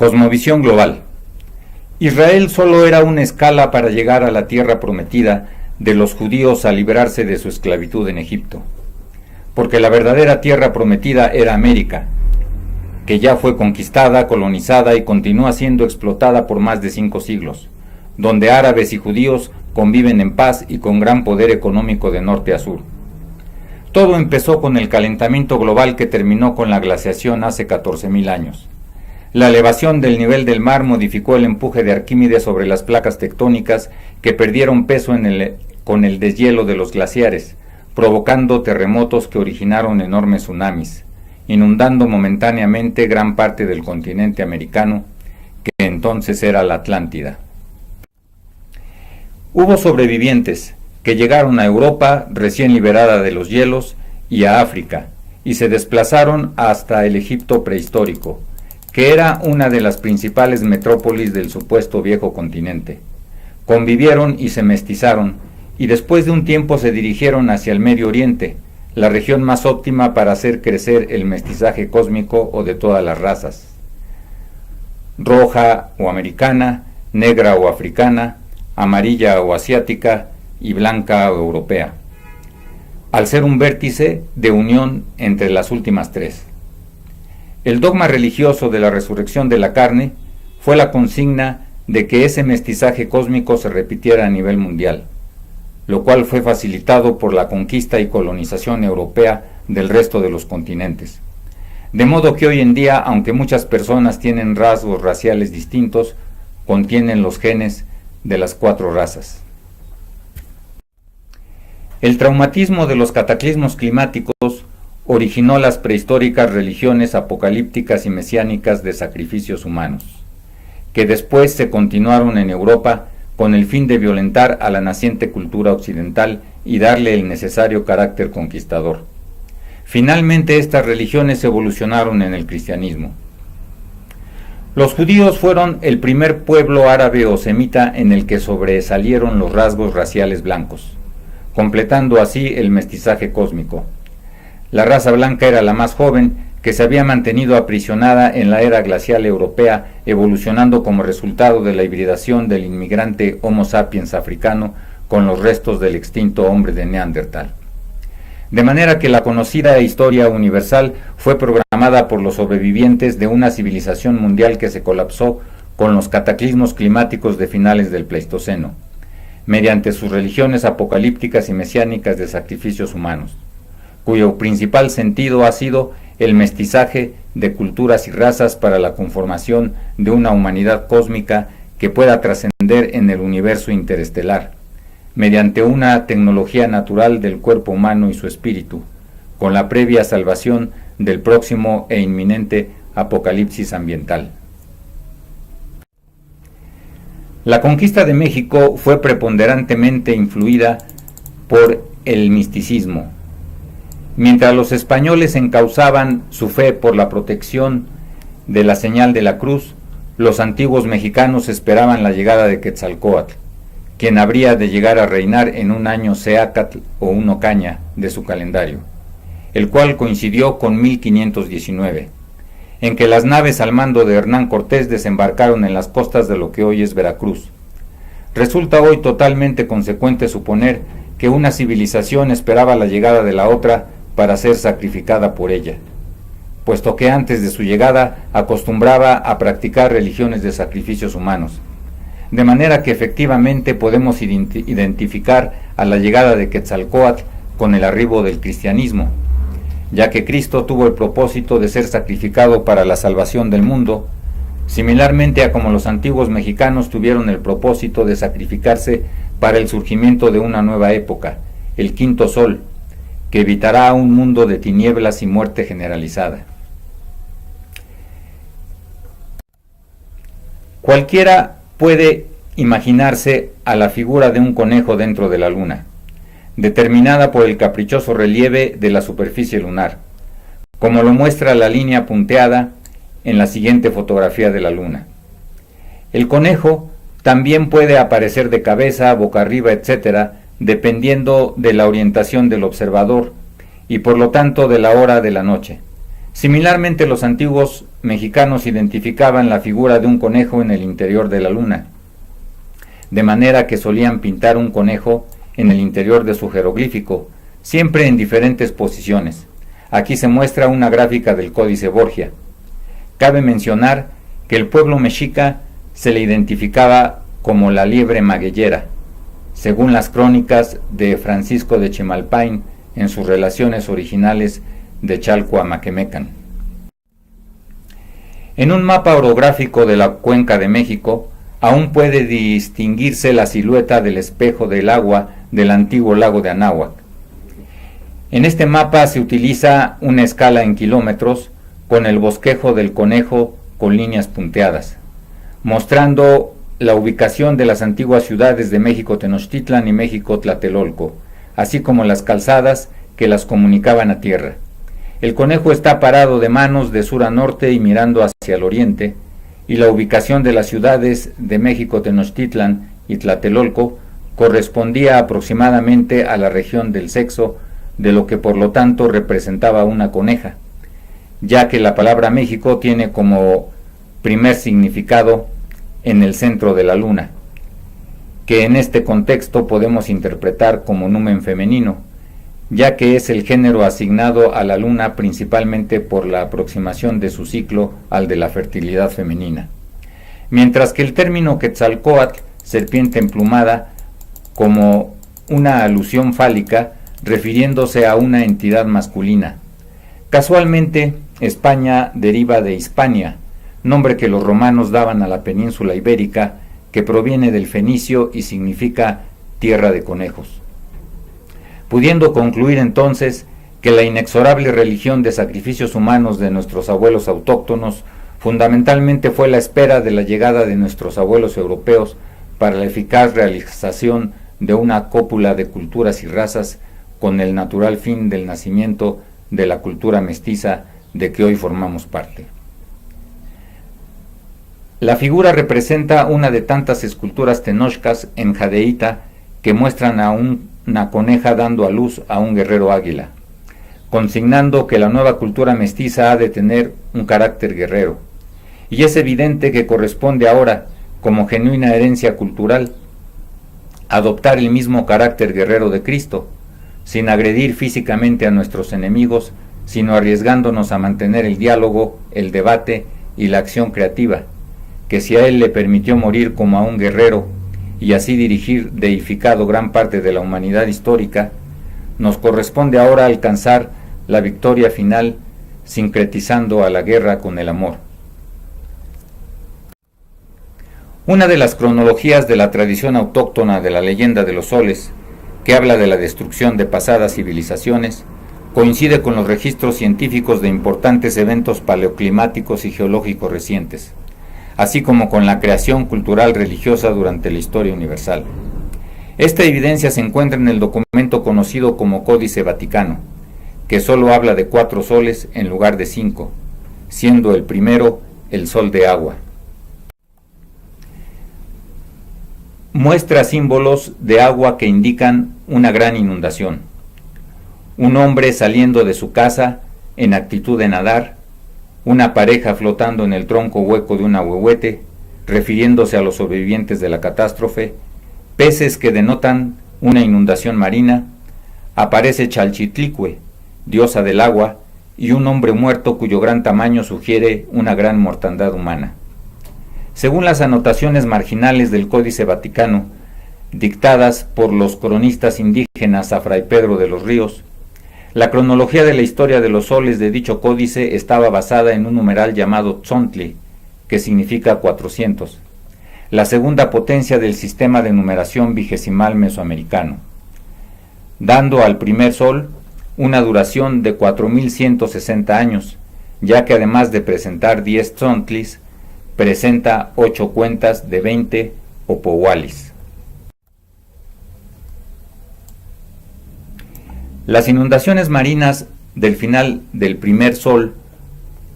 Cosmovisión global. Israel solo era una escala para llegar a la tierra prometida de los judíos al librarse de su esclavitud en Egipto, porque la verdadera tierra prometida era América, que ya fue conquistada, colonizada y continúa siendo explotada por más de 5 siglos, donde árabes y judíos conviven en paz y con gran poder económico de norte a sur. Todo empezó con el calentamiento global que terminó con la glaciación hace 14.000 años. La elevación del nivel del mar modificó el empuje de Arquímedes sobre las placas tectónicas que perdieron peso con el deshielo de los glaciares, provocando terremotos que originaron enormes tsunamis, inundando momentáneamente gran parte del continente americano, que entonces era la Atlántida. Hubo sobrevivientes que llegaron a Europa recién liberada de los hielos y a África, y se desplazaron hasta el Egipto prehistórico, que era una de las principales metrópolis del supuesto viejo continente. Convivieron y se mestizaron, y después de un tiempo se dirigieron hacia el Medio Oriente, la región más óptima para hacer crecer el mestizaje cósmico o de todas las razas, roja o americana, negra o africana, amarilla o asiática y blanca o europea, al ser un vértice de unión entre las últimas tres. El dogma religioso de la resurrección de la carne fue la consigna de que ese mestizaje cósmico se repitiera a nivel mundial, lo cual fue facilitado por la conquista y colonización europea del resto de los continentes. De modo que hoy en día, aunque muchas personas tienen rasgos raciales distintos, contienen los genes de las 4 razas. El traumatismo de los cataclismos climáticos originó las prehistóricas religiones apocalípticas y mesiánicas de sacrificios humanos, que después se continuaron en Europa con el fin de violentar a la naciente cultura occidental y darle el necesario carácter conquistador. Finalmente estas religiones evolucionaron en el cristianismo. Los judíos fueron el primer pueblo árabe o semita en el que sobresalieron los rasgos raciales blancos, completando así el mestizaje cósmico. La raza blanca era la más joven, que se había mantenido aprisionada en la era glacial europea, evolucionando como resultado de la hibridación del inmigrante Homo sapiens africano con los restos del extinto hombre de Neandertal. De manera que la conocida historia universal fue programada por los sobrevivientes de una civilización mundial que se colapsó con los cataclismos climáticos de finales del Pleistoceno, mediante sus religiones apocalípticas y mesiánicas de sacrificios humanos, cuyo principal sentido ha sido el mestizaje de culturas y razas para la conformación de una humanidad cósmica que pueda trascender en el universo interestelar, mediante una tecnología natural del cuerpo humano y su espíritu, con la previa salvación del próximo e inminente apocalipsis ambiental. La conquista de México fue preponderantemente influida por el misticismo. Mientras los españoles encauzaban su fe por la protección de la señal de la cruz, los antiguos mexicanos esperaban la llegada de Quetzalcóatl, quien habría de llegar a reinar en un año Seacatl o un Ocaña de su calendario, el cual coincidió con 1519, en que las naves al mando de Hernán Cortés desembarcaron en las costas de lo que hoy es Veracruz. Resulta hoy totalmente consecuente suponer que una civilización esperaba la llegada de la otra para ser sacrificada por ella, puesto que antes de su llegada acostumbraba a practicar religiones de sacrificios humanos, de manera que efectivamente podemos identificar a la llegada de Quetzalcóatl con el arribo del cristianismo, ya que Cristo tuvo el propósito de ser sacrificado para la salvación del mundo, similarmente a como los antiguos mexicanos tuvieron el propósito de sacrificarse para el surgimiento de una nueva época, el quinto sol, que evitará un mundo de tinieblas y muerte generalizada. Cualquiera puede imaginarse a la figura de un conejo dentro de la luna, determinada por el caprichoso relieve de la superficie lunar, como lo muestra la línea punteada en la siguiente fotografía de la luna. El conejo también puede aparecer de cabeza, boca arriba, etc., dependiendo de la orientación del observador y por lo tanto de la hora de la noche. Similarmente, los antiguos mexicanos identificaban la figura de un conejo en el interior de la luna, de manera que solían pintar un conejo en el interior de su jeroglífico, siempre en diferentes posiciones. Aquí se muestra una gráfica del Códice Borgia. Cabe mencionar que el pueblo mexica se le identificaba como la liebre magueyera, según las crónicas de Francisco de Chimalpain en sus relaciones originales de Chalco-Amaquemecan. En un mapa orográfico de la Cuenca de México, aún puede distinguirse la silueta del espejo del agua del antiguo lago de Anáhuac. En este mapa se utiliza una escala en kilómetros con el bosquejo del conejo con líneas punteadas, mostrando la ubicación de las antiguas ciudades de México Tenochtitlan y México Tlatelolco, así como las calzadas que las comunicaban a tierra. El conejo está parado de manos de sur a norte y mirando hacia el oriente, y la ubicación de las ciudades de México Tenochtitlan y Tlatelolco correspondía aproximadamente a la región del sexo, de lo que por lo tanto representaba una coneja, ya que la palabra México tiene como primer significado en el centro de la luna, que en este contexto podemos interpretar como numen femenino, ya que es el género asignado a la luna principalmente por la aproximación de su ciclo al de la fertilidad femenina, mientras que el término Quetzalcóatl, serpiente emplumada, como una alusión fálica refiriéndose a una entidad masculina. Casualmente, España deriva de Hispania, nombre que los romanos daban a la península ibérica, que proviene del fenicio y significa tierra de conejos. Pudiendo concluir entonces que la inexorable religión de sacrificios humanos de nuestros abuelos autóctonos fundamentalmente fue la espera de la llegada de nuestros abuelos europeos para la eficaz realización de una cópula de culturas y razas con el natural fin del nacimiento de la cultura mestiza de que hoy formamos parte. La figura representa una de tantas esculturas tenochcas en jadeíta que muestran a una coneja dando a luz a un guerrero águila, consignando que la nueva cultura mestiza ha de tener un carácter guerrero, y es evidente que corresponde ahora, como genuina herencia cultural, adoptar el mismo carácter guerrero de Cristo, sin agredir físicamente a nuestros enemigos, sino arriesgándonos a mantener el diálogo, el debate y la acción creativa, que si a él le permitió morir como a un guerrero y así dirigir deificado gran parte de la humanidad histórica, nos corresponde ahora alcanzar la victoria final sincretizando a la guerra con el amor. Una de las cronologías de la tradición autóctona de la leyenda de los soles, que habla de la destrucción de pasadas civilizaciones, coincide con los registros científicos de importantes eventos paleoclimáticos y geológicos recientes, así como con la creación cultural religiosa durante la historia universal. Esta evidencia se encuentra en el documento conocido como Códice Vaticano, que solo habla de 4 soles en lugar de 5, siendo el primero el sol de agua. Muestra símbolos de agua que indican una gran inundación. Un hombre saliendo de su casa en actitud de nadar, una pareja flotando en el tronco hueco de un ahuehuete, refiriéndose a los sobrevivientes de la catástrofe, peces que denotan una inundación marina, aparece Chalchitlicue, diosa del agua, y un hombre muerto cuyo gran tamaño sugiere una gran mortandad humana. Según las anotaciones marginales del Códice Vaticano, dictadas por los cronistas indígenas a Fray Pedro de los Ríos, la cronología de la historia de los soles de dicho códice estaba basada en un numeral llamado Tzontli, que significa 400, la segunda potencia del sistema de numeración vigesimal mesoamericano, dando al primer sol una duración de 4160 años, ya que además de presentar 10 tzontlis, presenta 8 cuentas de 20 o pohualis. Las inundaciones marinas del final del primer sol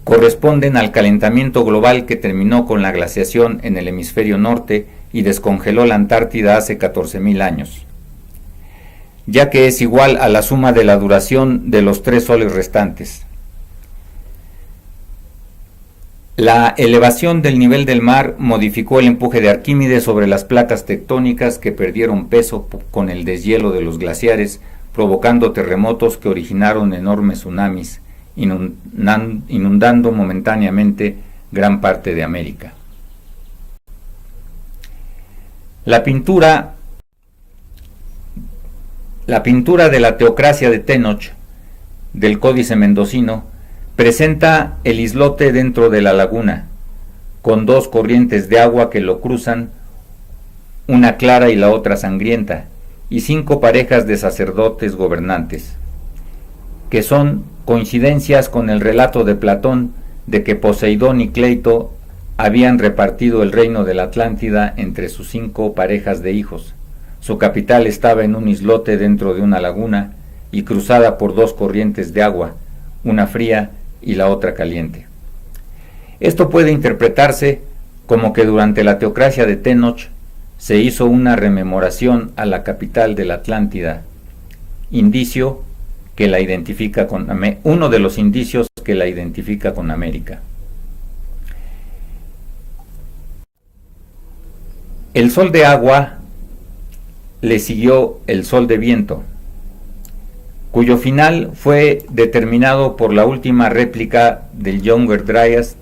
corresponden al calentamiento global que terminó con la glaciación en el hemisferio norte y descongeló la Antártida hace 14.000 años, ya que es igual a la suma de la duración de los 3 soles restantes. La elevación del nivel del mar modificó el empuje de Arquímedes sobre las placas tectónicas que perdieron peso con el deshielo de los glaciares, provocando terremotos que originaron enormes tsunamis, inundando momentáneamente gran parte de América. La pintura de la Teocracia de Tenoch, del Códice Mendocino, presenta el islote dentro de la laguna, con dos corrientes de agua que lo cruzan, una clara y la otra sangrienta, y 5 parejas de sacerdotes gobernantes, que son coincidencias con el relato de Platón de que Poseidón y Cleito habían repartido el reino de la Atlántida entre sus 5 parejas de hijos. Su capital estaba en un islote dentro de una laguna y cruzada por 2 corrientes de agua, una fría y la otra caliente. Esto puede interpretarse como que durante la teocracia de Tenoch se hizo una rememoración a la capital de la Atlántida, indicio que la identifica con uno de los indicios que la identifica con América. El sol de agua le siguió el sol de viento, cuyo final fue determinado por la última réplica del Younger Dryas,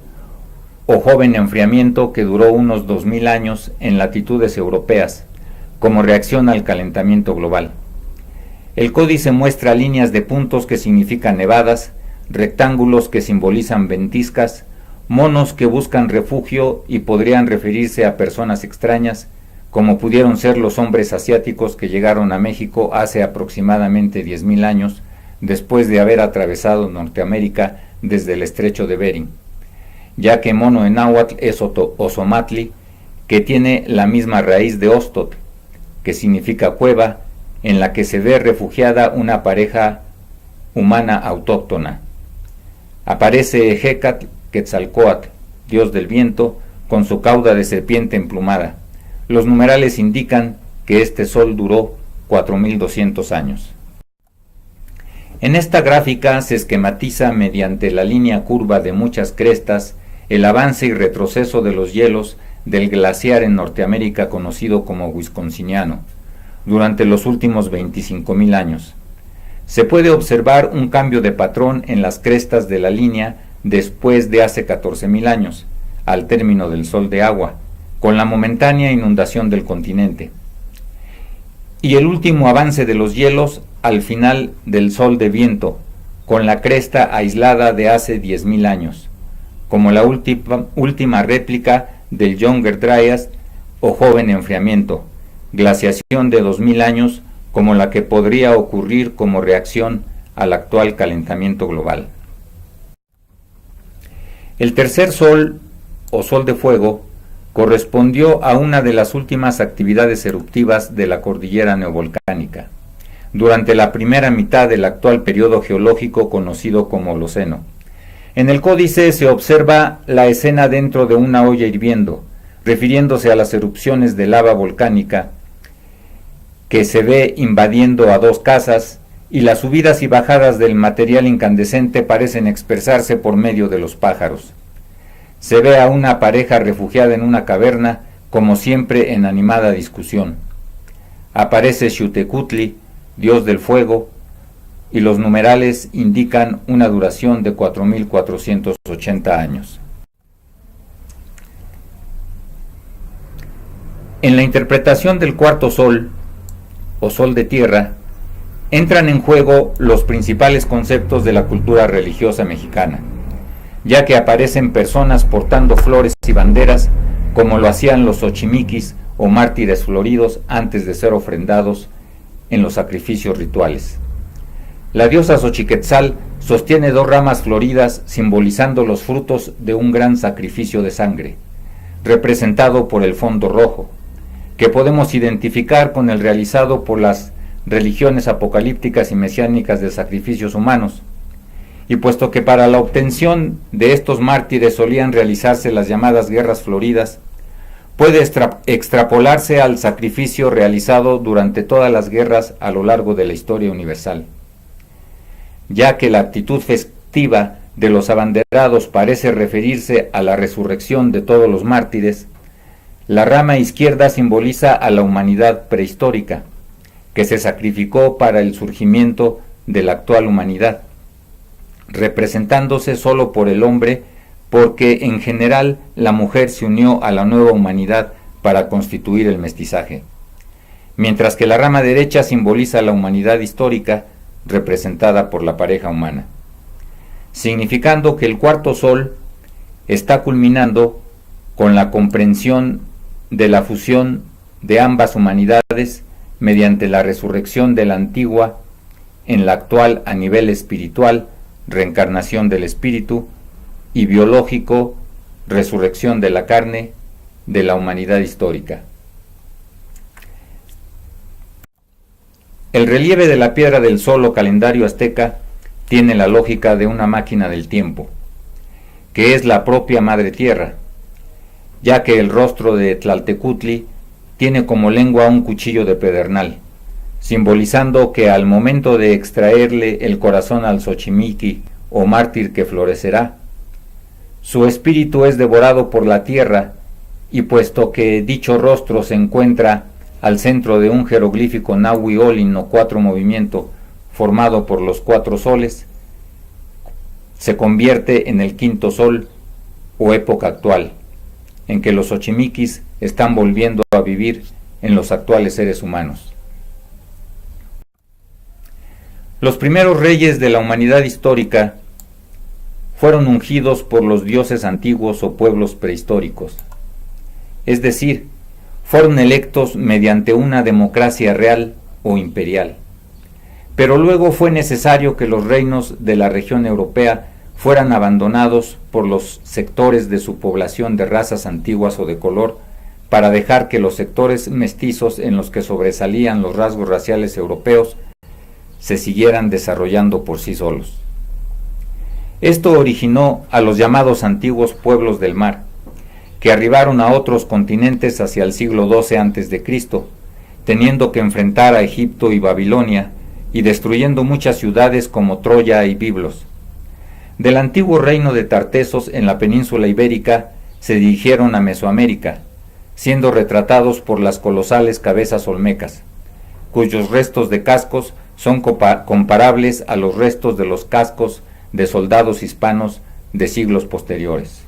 o joven enfriamiento, que duró unos 2000 años en latitudes europeas, como reacción al calentamiento global. El códice muestra líneas de puntos que significan nevadas, rectángulos que simbolizan ventiscas, monos que buscan refugio y podrían referirse a personas extrañas, como pudieron ser los hombres asiáticos que llegaron a México hace aproximadamente 10.000 años, después de haber atravesado Norteamérica desde el estrecho de Bering, ya que mono en náhuatl es Ozomatli, que tiene la misma raíz de Ostot, que significa cueva, en la que se ve refugiada una pareja humana autóctona. Aparece Hecatl Quetzalcóatl, dios del viento, con su cauda de serpiente emplumada. Los numerales indican que este sol duró 4200 años. En esta gráfica se esquematiza mediante la línea curva de muchas crestas el avance y retroceso de los hielos del glaciar en Norteamérica conocido como Wisconsiniano durante los últimos 25.000 años. Se puede observar un cambio de patrón en las crestas de la línea después de hace 14.000 años, al término del sol de agua, con la momentánea inundación del continente, y el último avance de los hielos al final del sol de viento, con la cresta aislada de hace 10.000 años, como la última réplica del Younger Dryas o joven enfriamiento, glaciación de 2000 años, como la que podría ocurrir como reacción al actual calentamiento global. El tercer sol, o sol de fuego, correspondió a una de las últimas actividades eruptivas de la cordillera neovolcánica, durante la primera mitad del actual periodo geológico conocido como Holoceno. En el códice se observa la escena dentro de una olla hirviendo, refiriéndose a las erupciones de lava volcánica que se ve invadiendo a 2 casas, y las subidas y bajadas del material incandescente parecen expresarse por medio de los pájaros. Se ve a una pareja refugiada en una caverna, como siempre en animada discusión. Aparece Xiuhtecutli, dios del fuego, y los numerales indican una duración de 4480 años. En la interpretación del cuarto sol, o sol de tierra, entran en juego los principales conceptos de la cultura religiosa mexicana, ya que aparecen personas portando flores y banderas, como lo hacían los xochimiquis o mártires floridos antes de ser ofrendados en los sacrificios rituales. La diosa Xochiquetzal sostiene 2 ramas floridas simbolizando los frutos de un gran sacrificio de sangre, representado por el fondo rojo, que podemos identificar con el realizado por las religiones apocalípticas y mesiánicas de sacrificios humanos. Y puesto que para la obtención de estos mártires solían realizarse las llamadas guerras floridas, puede extrapolarse al sacrificio realizado durante todas las guerras a lo largo de la historia universal, ya que la actitud festiva de los abanderados parece referirse a la resurrección de todos los mártires, la rama izquierda simboliza a la humanidad prehistórica, que se sacrificó para el surgimiento de la actual humanidad, representándose solo por el hombre, porque en general la mujer se unió a la nueva humanidad para constituir el mestizaje, mientras que la rama derecha simboliza la humanidad histórica, representada por la pareja humana, significando que el cuarto sol está culminando con la comprensión de la fusión de ambas humanidades mediante la resurrección de la antigua en la actual a nivel espiritual, reencarnación del espíritu, y biológico, resurrección de la carne de la humanidad histórica. El relieve de la piedra del sol o calendario azteca tiene la lógica de una máquina del tiempo, que es la propia Madre Tierra, ya que el rostro de Tlaltecutli tiene como lengua un cuchillo de pedernal, simbolizando que al momento de extraerle el corazón al Xochimilco o mártir que florecerá, su espíritu es devorado por la tierra, y puesto que dicho rostro se encuentra al centro de un jeroglífico Nahui Olin o 4 movimiento formado por los 4 soles, se convierte en el quinto sol o época actual, en que los Xochimilquis están volviendo a vivir en los actuales seres humanos. Los primeros reyes de la humanidad histórica fueron ungidos por los dioses antiguos o pueblos prehistóricos, es decir, fueron electos mediante una democracia real o imperial. Pero luego fue necesario que los reinos de la región europea fueran abandonados por los sectores de su población de razas antiguas o de color, para dejar que los sectores mestizos en los que sobresalían los rasgos raciales europeos se siguieran desarrollando por sí solos. Esto originó a los llamados antiguos pueblos del mar, que arribaron a otros continentes hacia el siglo XII a.C., teniendo que enfrentar a Egipto y Babilonia, y destruyendo muchas ciudades como Troya y Biblos. Del antiguo reino de Tartesos en la península ibérica se dirigieron a Mesoamérica, siendo retratados por las colosales cabezas olmecas, cuyos restos de cascos son comparables a los restos de los cascos de soldados hispanos de siglos posteriores.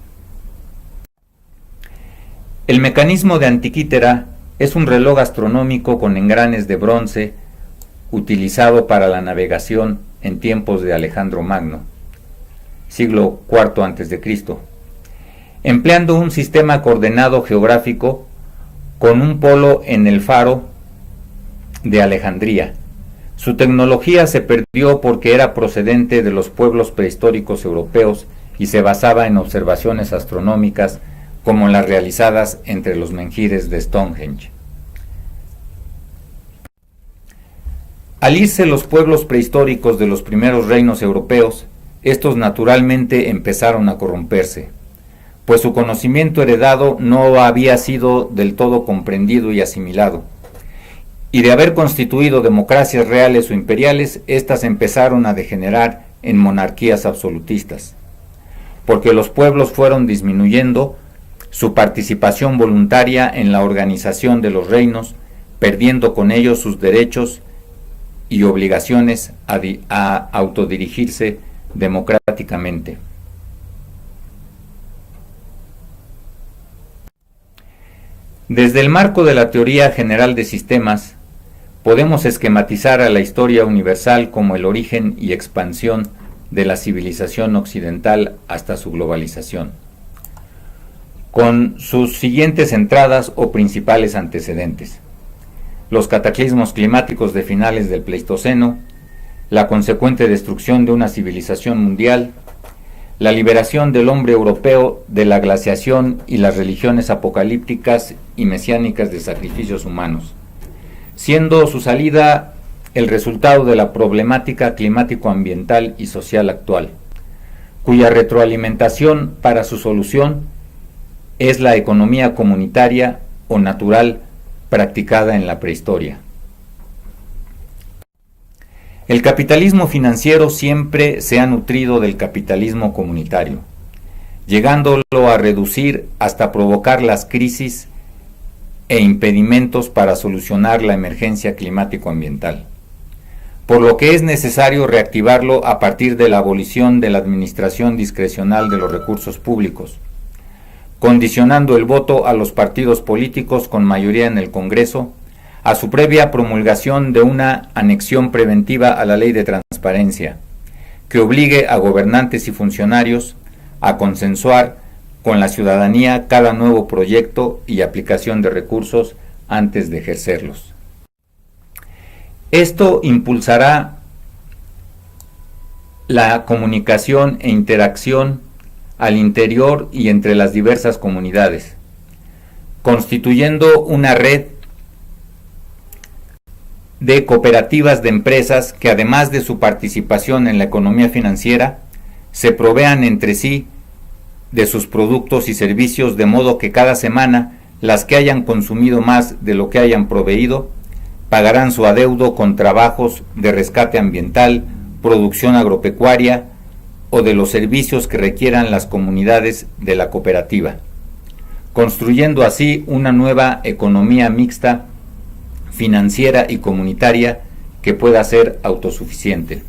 El mecanismo de Antiquítera es un reloj astronómico con engranes de bronce utilizado para la navegación en tiempos de Alejandro Magno, siglo IV a.C., empleando un sistema coordenado geográfico con un polo en el faro de Alejandría. Su tecnología se perdió porque era procedente de los pueblos prehistóricos europeos y se basaba en observaciones astronómicas como las realizadas entre los menhires de Stonehenge. Al irse los pueblos prehistóricos de los primeros reinos europeos, estos naturalmente empezaron a corromperse, pues su conocimiento heredado no había sido del todo comprendido y asimilado, y de haber constituido democracias reales o imperiales, éstas empezaron a degenerar en monarquías absolutistas, porque los pueblos fueron disminuyendo su participación voluntaria en la organización de los reinos, perdiendo con ello sus derechos y obligaciones a autodirigirse democráticamente. Desde el marco de la teoría general de sistemas, podemos esquematizar a la historia universal como el origen y expansión de la civilización occidental hasta su globalización, con sus siguientes entradas o principales antecedentes: los cataclismos climáticos de finales del Pleistoceno, la consecuente destrucción de una civilización mundial, la liberación del hombre europeo de la glaciación y las religiones apocalípticas y mesiánicas de sacrificios humanos, siendo su salida el resultado de la problemática climático-ambiental y social actual, cuya retroalimentación para su solución es la economía comunitaria o natural practicada en la prehistoria. El capitalismo financiero siempre se ha nutrido del capitalismo comunitario, llegándolo a reducir hasta provocar las crisis e impedimentos para solucionar la emergencia climático-ambiental, por lo que es necesario reactivarlo a partir de la abolición de la administración discrecional de los recursos públicos, condicionando el voto a los partidos políticos con mayoría en el Congreso a su previa promulgación de una anexión preventiva a la Ley de Transparencia, que obligue a gobernantes y funcionarios a consensuar con la ciudadanía cada nuevo proyecto y aplicación de recursos antes de ejercerlos. Esto impulsará la comunicación e interacción al interior y entre las diversas comunidades, constituyendo una red de cooperativas de empresas que, además de su participación en la economía financiera, se provean entre sí de sus productos y servicios, de modo que cada semana las que hayan consumido más de lo que hayan proveído pagarán su adeudo con trabajos de rescate ambiental, producción agropecuaria o de los servicios que requieran las comunidades de la cooperativa, construyendo así una nueva economía mixta, financiera y comunitaria que pueda ser autosuficiente.